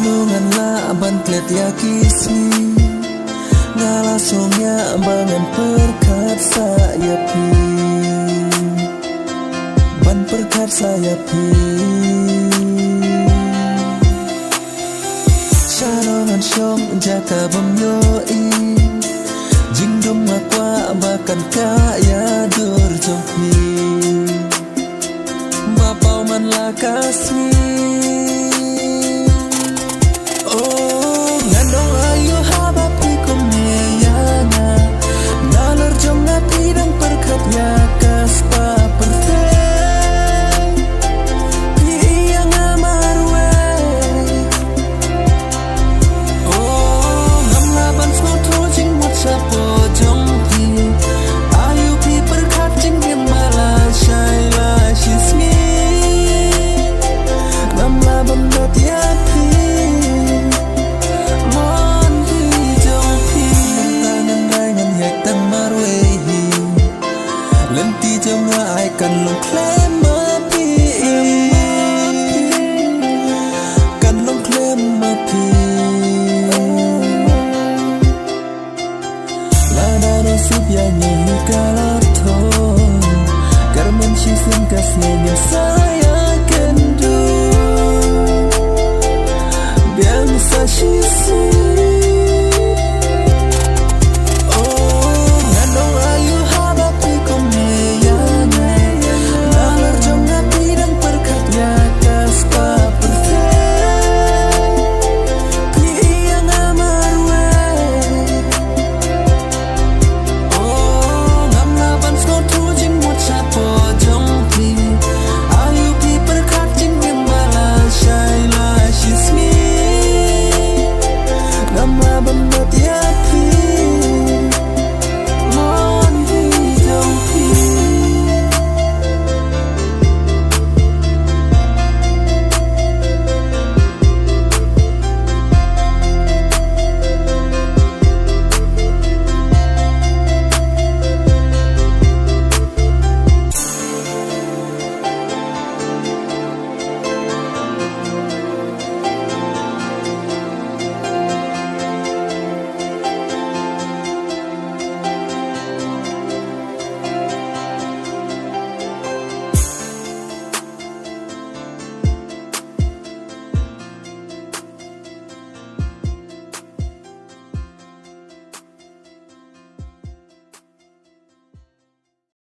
Menungan la bantlet yakisni ngala songnya bangan perkat saya pi ban perkat saya pi Sharongan syong jaka bemyoi jingdum makwa bahkan kaya dur jompi bapau man lakasni oh ngandong ayu habapi kumeyana nalar jom ngati dan perkatnya kaspa pertei yang amarwe oh ngamlaban skoto jing mut sapo jongti ayu pi perkat jing yang malaysia la shismi ngamlaban dot ya